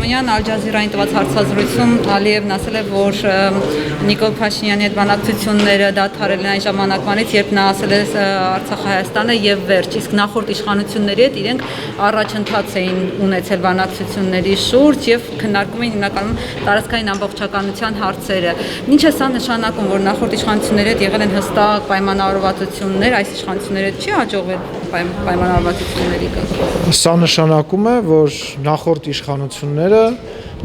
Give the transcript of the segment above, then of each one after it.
Սիմոնյան Ալ Ջազիրային տված հարցազրույցում Ալիևն ասել է, որ Նիկոլ Փաշինյանի հետ բանակցությունները դադարել են այն ժամանակվանից, երբ նա ասել է Արցախ-Հայաստանը եւ վերջ, իսկ նախորդ իշխանությունների հետ իրենք առաջընթաց էին ունեցել բանակցությունների շուրջ եւ քննարկում էին հիմնականում տարածքային ամբողջականության հարցերը։ Ինչ է սա նշանակում, որ նախորդ իշխանությունների հետ եղել են հստակ պայմանավորվածություններ, այս իշխանությունների հետ չի հաջողվել պայմանավորվածությունների կազմել։ Սա նշանակում է, որ նախորդ իշխանությունները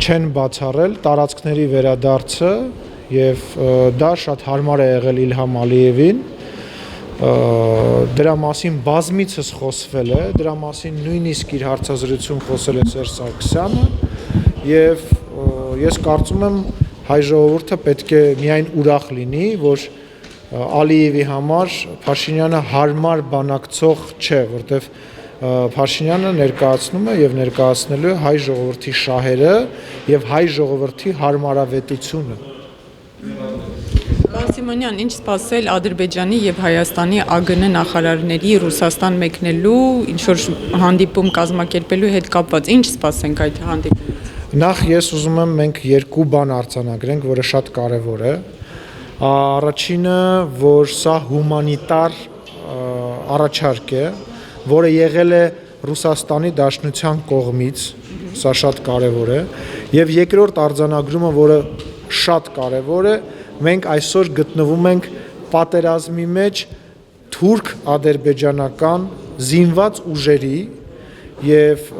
չեն բացառել տարածքների վերադարձը եւ դա շատ հարմար է եղել Իլհամ Ալիևին։ Դրա մասին բազմիցս խոսվել է, դրա մասին նույնիսկ իր հարցազրույցում խոսել է Սերժ Սարգսյանը եւ ես կարծում եմ հայ ժողովուրդը պետք է միայն ուրախ լինի, որ Ալիևի համար Փաշինյանը հարմար բանակցող չէ, որտեվ Փաշինյանը ներկայացնում է եւ ներկայացնելու է հայ ժողովրդի շահերը եւ հայ ժողովրդի հարմարավետությունը։ Պարոն Սիմոնյան, ինչ սպասել Ադրբեջանի եւ Հայաստանի ԱԳՆ նախարարների Ռուսաստան մեկնելու, ինչ որ հանդիպում կազմակերպելու հետ կապված, ինչ սպասենք այդ հանդիպումից։ Նախ ես ուզում եմ մենք երկու բան արձանագրենք, որը շատ կարեւոր է։ Առաջինը, որ սա հումանիտար առաջարկ է, որը եղել է Ռուսաստանի Դաշնության կողմից, սա շատ կարևոր է, եւ երկրորդ արձանագրումը, որը շատ կարևոր է, մենք այսօր գտնվում ենք պատերազմի մեջ թուրք-ադրբեջանական զինված ուժերի եւ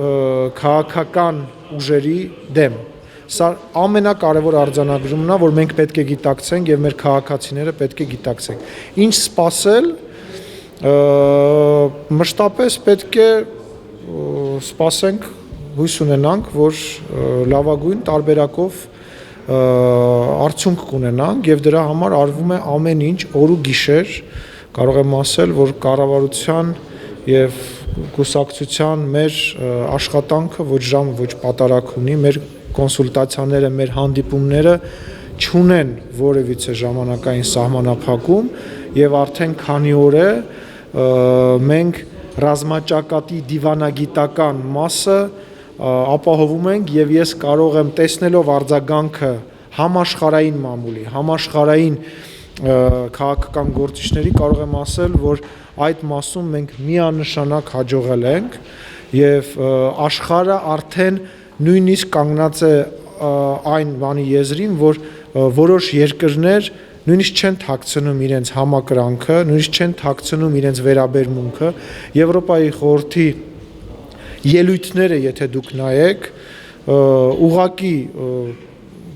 քաղաքական ուժերի դեմ։ Սա ամենակարևոր արձանագրումն է, որ մենք պետք է գիտակցենք եւ մեր քաղաքացիները պետք է գիտակցեն։ Ինչ սպասել, մշտապես պետք է սպասենք, հույս ունենանք, որ լավագույն տարբերակով արդյունք կունենանք եւ դրա համար արվում է ամեն ինչ օր ու գիշեր, կարող եմ ասել, որ կառավարության եւ կուսակցության մեր աշխատանքը ոչ ժամ ոչ պատարակ ունի, մեր կոնսուլտացիաները, մեր հանդիպումները չունեն որևիցե ժամանակային սահմանափակում եւ արդեն քանի օր է մենք ռազմաճակատի դիվանագիտական մասը ապահովում ենք եւ ես կարող եմ տեսնելով արձագանքը համաշխարհային մամուլի, համաշխարհային քաղաքական գործիչների կարող եմ ասել, որ այդ մասում մենք միանշանակ հաջողել ենք եւ աշխարհը արդեն նույնիսկ կանգնած է այն բանի եզրին, որ որոշ երկրներ նույնիսկ չեն թաքցնում իրենց համակրանքը, նույնիսկ չեն թաքցնում իրենց վերաբերմունքը։ Եվրոպայի խորհրդի ելույթները, եթե դուք նայեք, ուղղակի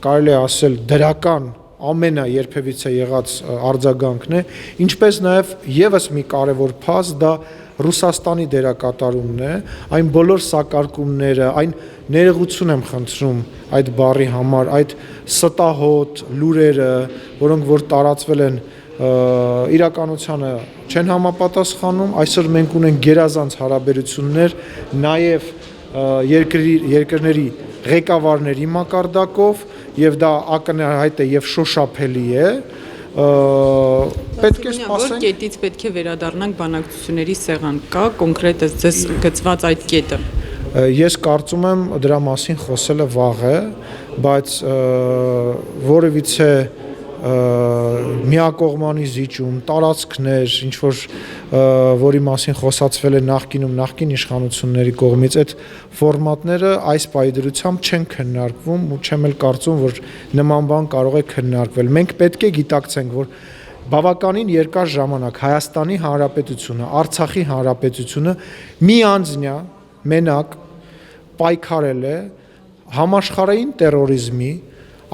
կարելի է ասել դրական ամենաերբևիցե եղած արձագանքն է, ինչպես նաև եւս մի կարևոր փաստ դա Ռուսաստանի դերակատարումն է, այն բոլոր սակարկումները, այն ներողություն եմ խնդրում այդ բառի համար, այդ ստահոդ լուրերը, որոնք որ տարածվել են իրականությանը չեն համապատասխանում, այսօր մենք ունենք գերազանց հարաբերություններ նաև երկրների ղեկավարների մակարդակով եւ դա ակնհայտ է եւ շոշափելի է, պետք է սպասենք, որ կետից պետք է վերադառնանք բանակցությունների սեղան, կա կոնկրետ ձեզ գծված այդ կետը։ Ես կարծում եմ դրա մասին խոսելը վաղ է, բայց որևիցե միակողմանի զիջում, տարածքներ, ինչ որ որի մասին խոսացվել է նախկին իշխանությունների կողմից, այդ ֆորմատները այս պայդրությամբ չեն քննարկվում ու չեմ էլ կարծում, որ նման բան կարող է քննարկվել։ Մենք պետք է գիտակցենք, որ բավականին երկար ժամանակ Հայաստանի Հանրապետությունը, Արցախի Հանրապետությունը մի անձնյա մենակ պայքարել է համաշխարհային տերորիզմի,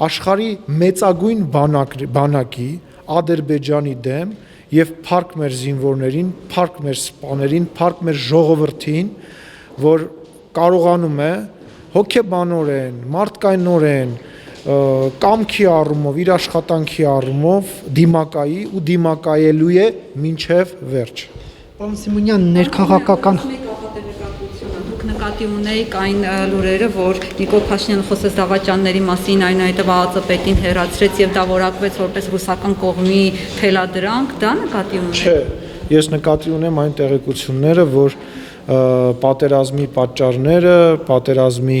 աշխարհի մեծագույն բանակի Ադրբեջանի դեմ եւ փառք մեր զինվորներին, փառք մեր սպաներին, փառք մեր ժողովրդին, որ կարողանում է հոգեբանորեն, մարդկայնորեն, կամքի առումով, իր աշխատանքի առումով դիմակայի ու դիմակայելու է մինչև վերջ։ Պարոն Սիմոնյան, ներքաղաքական նկատի ունեիք այն լուրերը, որ Նիկոլ Փաշինյանը խոսեց դավաճանների մասին, այնուհետև ԱԱԾ պետին հերացրեց եւ դա որակվեց որպես ռուսական կողմի թելադրանք, դա նկատի ունեք։ Չէ, ես նկատի ունեմ այն տեղեկությունները, որ պատերազմի պատճառները, պատերազմի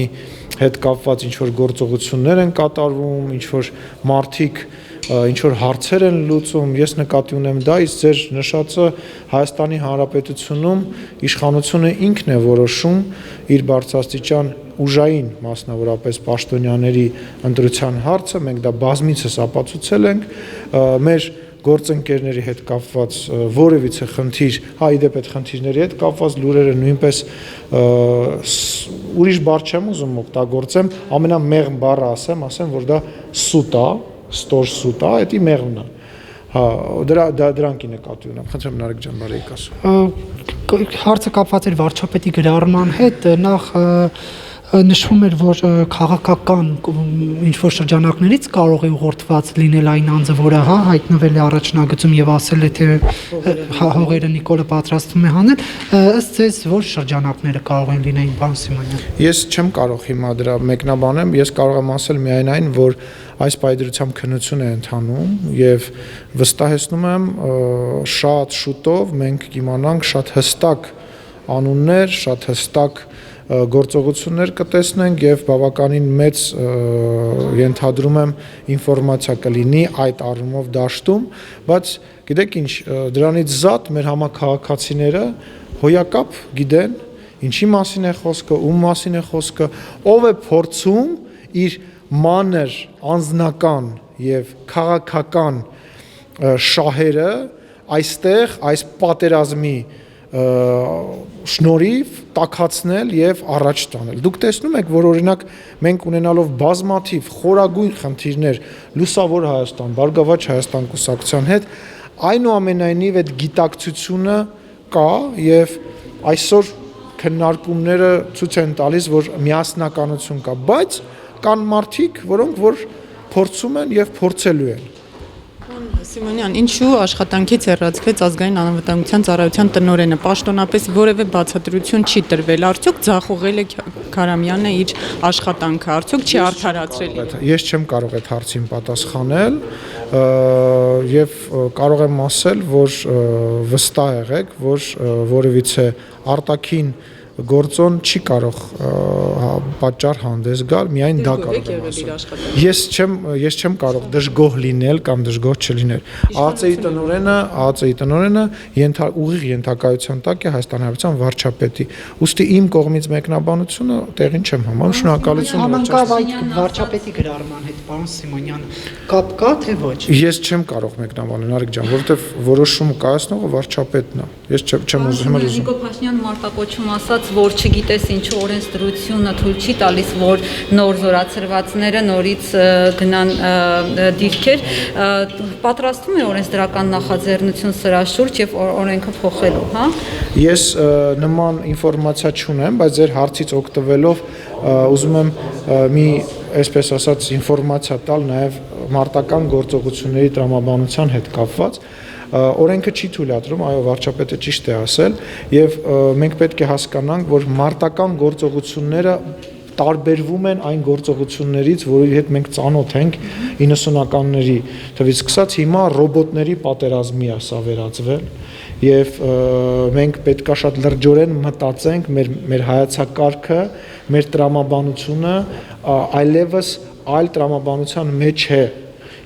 հետ կապված ինչ որ գործողություններ են կատարվում, ինչ որ մարդիկ ինչ որ հարցեր են լուծում, ես նկատի ունեմ դա, իսկ ձեր նշածը Հայաստանի Հանրապետությունում իշխանությունը ինքն է որոշում իր բարձրաստիճան ուժային, մասնավորապես պաշտոնյաների ընտրության հարցը, մենք դա բազմիցս ապացուցել ենք, մեր գործընկերների հետ կապված որևիցե խնդիր, իդեպ այդ խնդիրների հետ կապված լուրերը նույնպես ուրիշ բառ չեմ ուզում օգտագործեմ, ամենամեղմ բառը ասեմ, որ դա սուտ է, ստոր սուտ է, դա մեղմն է։ Դրանք նկատի ունեմ։ Խնդրեմ Նարեկ ջան, բարեիք ասում։ Հարցը կապված էր վարչապետի գրառման հետ, նախ նշվում էր, որ քաղաքական ինչ-որ շրջանակներից կարող է ուղղորդված լինել այն անձը, որը հայտնվել է առաջնագծում եւ ասել է, թե հողերը Նիկոլը պատրաստվում է հանել, ըստ ձեզ որ շրջանակները կարող են լինել, պարոն Սիմոնյան։ Ես չեմ կարող հիմա դրա մեկնաբանեմ, ես կարող եմ ասել միայն այն, որ այս պայդրությամբ քննություն է ընթանում եւ վստահեցնում եմ շատ շուտով մենք կիմանանք շատ հստակ անուններ, շատ հստակ գործողություններ կտեսնենք եւ բավականին մեծ ենթադրում եմ ինֆորմացիա կլինի այդ առումով դաշտում, բայց գիտեք ինչ, դրանից զատ մեր համակարգացիները հոյակապ գիտեն ինչի մասին է խոսքը, ում մասին է խոսքը, ով է փորձում իր մանր անձնական եւ քաղաքական շահերը այստեղ այս պատերազմի շնորհիվ տաքացնել եւ առաջ տանել։ Դուք տեսնում եք, որ օրինակ մենք ունենալով բազմաթիվ խորագույն խնդիրներ Լուսավոր Հայաստան, Բարգավաճ Հայաստան կուսակցության հետ, այնուամենայնիվ այդ գիտակցությունը կա եւ այսօր քննարկումները ցույց են տալիս, որ միասնականություն կա, բայց կան մարդիկ, որոնք որ փորձում են եւ փորձելու են։ Սիմոնյան, ինչու աշխատանքից հեռացվեց ազգային անվտանգության ծառայության տնօրենը, պաշտոնապես որևէ բացատրություն չի տրվել, արդյոք ձախողել է Քարամյանը իր աշխատանքը, արդյոք չի արդարացրել։ Ես չեմ կարող այդ հարցին պատասխանել եւ կարող եմ ասել, որ վստահ եղեք, որ որևիցե արտաքին գործոն չի կարող պատճառ հանդես գալ, միայն դա կարող եմ ասել։ Ես չեմ կարող դժգոհ լինել կամ դժգոհ չլինել։ ԱԱԾ-ի տնօրենը ուղիղ ենթակայության տակ է Հայաստանի Հանրապետության վարչապետի։ Ուստի իմ կողմից մեկնաբանությունը տեղին չեմ համարում։ Շնորհակալություն վարչապետի գրառման հետ, պարոն Սիմոնյան, կապ կա թե ոչ։ Ես չեմ կարող մեկնաբանել, Նարեկ ջան, որովհետև որոշումը կայացնողը վարչապետն է։ Ես չեմ ուզում։ Նիկոլ Փաշինյանը մարտակոչում ասաց, որ չգիտես ինչու օրենսդրությունը թույլ չի տալիս, որ նոր զորացրվածները նորից գնան դիրքեր, պատրաստվում է օրենսդրական նախաձեռնություն սրա շուրջ եւ օրենքը փոխելու, հա։ Ես նման ինֆորմացիա չունեմ, բայց ձեր հարցից օգտվելով ուզում եմ մի, այսպես ասած, ինֆորմացիա տալ նաեւ մարտական գործողությունների տրամաբանության հետ կապված։ Օրենքը չի թույլատրում, այո, վարչապետը ճիշտ է ասել, եւ մենք պետք է հասկանանք, որ մարտական գործողությունները տարբերվում են այն գործողություններից, որի հետ մենք ծանոթ ենք 90-ականների թվից սկսած, հիմա ռոբոտների պատերազմի է սա վերածվել եւ մենք պետքա շատ լրջորեն մտածենք մեր հայացակարգը, մեր տրամաբանությունը այլևս այլ տրամաբանության մեջ է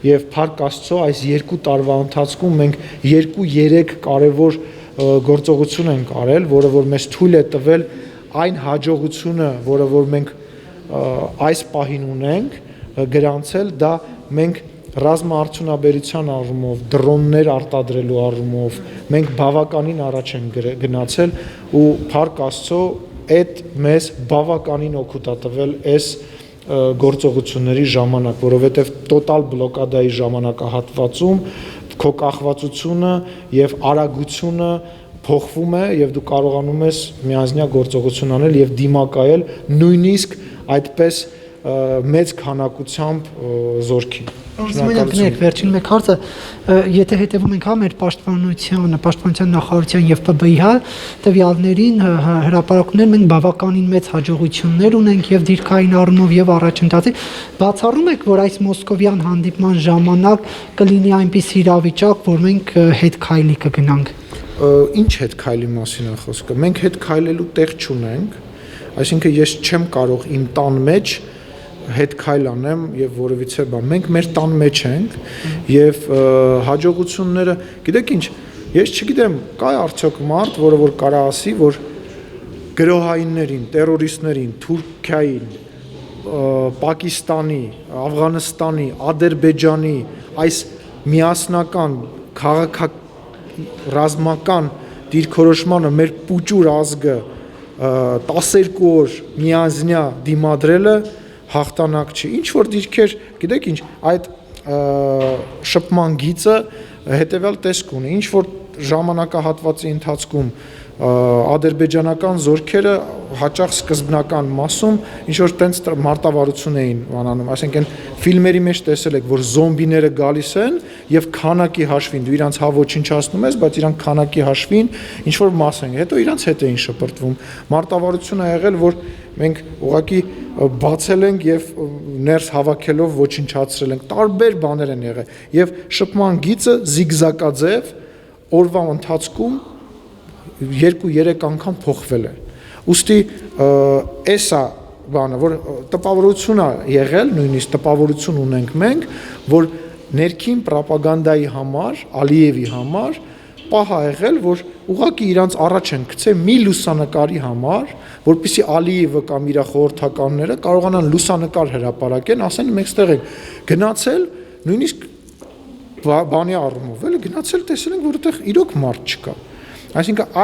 եւ Փառք Աստծո այս 2 տարվա ընթացքում մենք 2-3 կարևոր գործողություն ենք արել, որը որ մեզ թույլ է տվել այն հաջողությունը, որը որ մենք այս պահին ունենք, գրանցել, դա մենք ռազմաարդյունաբերության առումով, դրոններ արտադրելու առումով մենք բավականին առաջ ենք գնացել ու Փառք Աստծո այդ մեզ բավականին օգուտ է տվել այս գործողությունների ժամանակ, որովհետև տոտալ բլոկադայի ժամանակահատվածում քո կախվածությունը եւ արագությունը փոխվում է եւ դու կարողանում ես միանձնյա գործողություն անել եւ դիմակայել նույնիսկ այդպես մեծ քանակությամբ զորքին։ Սիմոնյան, գնացեք, վերջին մեկ հարցը, եթե հետևում ենք մեր պաշտպանության նախարարության եւ ՊԲԻՀ տվյալներին, հրապարակումներ մենք բավականին մեծ հաջողություններ ունենք եւ դիրքային առումով եւ առաջընթացի, բացառում եք, որ այս մոսկովյան հանդիպման ժամանակ կլինի այնպիսի իրավիճակ, որ մենք հետ քայլի կգնանք։ ինչ հետ քայլի մասին է խոսքը։ Մենք հետ քայլելու տեղ չունենք, այսինքն ես չեմ կարող իմ տան մեջ հետ քայլ անեմ եւ որևիցե բան։ Մենք մեր տան մեջ ենք եւ հաջողությունները, գիտեք ինչ, ես չգիտեմ, կա արդյոք մարդ, որը որ կարա ասի, որ գրոհայիններին, տերորիստներին, Թուրքիային, Պակիստանի, Աֆղանստանի, Ադրբեջանի այս միասնական քաղաքական դիրքորոշմանը մեր պուճուր ազգը 12 օր միանձնյա դիմադրելը հաղթանակ չի։ Ինչ որ դիրքեր, գիտեք ինչ, այդ շփման գիծը հետեւյալ տեսք ունի, ինչ որ ժամանակահատվածի ընթացքում ադրբեջանական զորքերը հաճախ սկզբնական մասում ինչ որ տենց մարտավարություն էին անանում, այսինքն ֆիլմերի մեջ տեսել եք, որ զոմբիները գալիս են եւ քանակի հաշվին դու իրանց հա ոչնչացնում ես, բայց իրանք քանակի հաշվին ինչ որ մաս են, հետո իրանց հետ էին շպրտվում։ Մարտավարություն ա եղել, որ մենք ուղղակի բացել ենք եւ ներս հավաքելով ոչնչացրել ենք, տարբեր բաներ են եղել եւ շփման գիծը զիգզակաձև օրվա ընթացքում 2-3 անգամ փոխվել է։ Ոստի էսա բանը, որ տպավորություն է եղել, նույնիսկ տպավորություն ունենք մենք, որ ներքին ռոպագանդայի համար, Ալիևի համար պահ ա եղել, որ ուղղակի իրանց առաջ են գցել մի լուսանկարի համար, որպեսզի Ալիևը կամ իր խորհրդականները կարողանան լուսանկար հրապարակեն, ասեն մենք ստեղ ենք գնացել, նույնիսկ բանի առումով, էլի գնացել տեսել ենք, որ այդտեղ իրոք մարդ չկա։ Այսինքն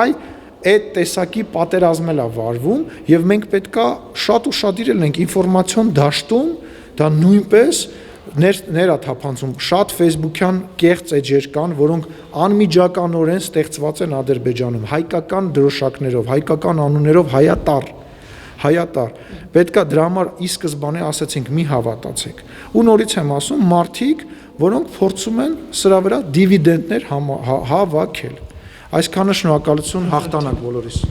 այդ տեսակի պատերազմել է վարվում եւ մենք պետքա շատ ուշադիր լինենք ինֆորմացիոն դաշտում, դա նույնպես ներա թափանցում շատ ֆեյսբուքյան կեղծ էջեր կան, որոնք անմիջականորեն ստեղծված են Ադրբեջանում, հայկական դրոշակներով, հայկական անուններով հայատար։ Պետքա դրա համար ի սկզբանե ասացինք մի հավատացեք։ Ու նորից եմ ասում, մարդիկ, որոնք փորձում են սրա վրա դիվիդենդներ հավաքել։ Այսքանը շնորհակալություն, հաղթանակ բոլորիս։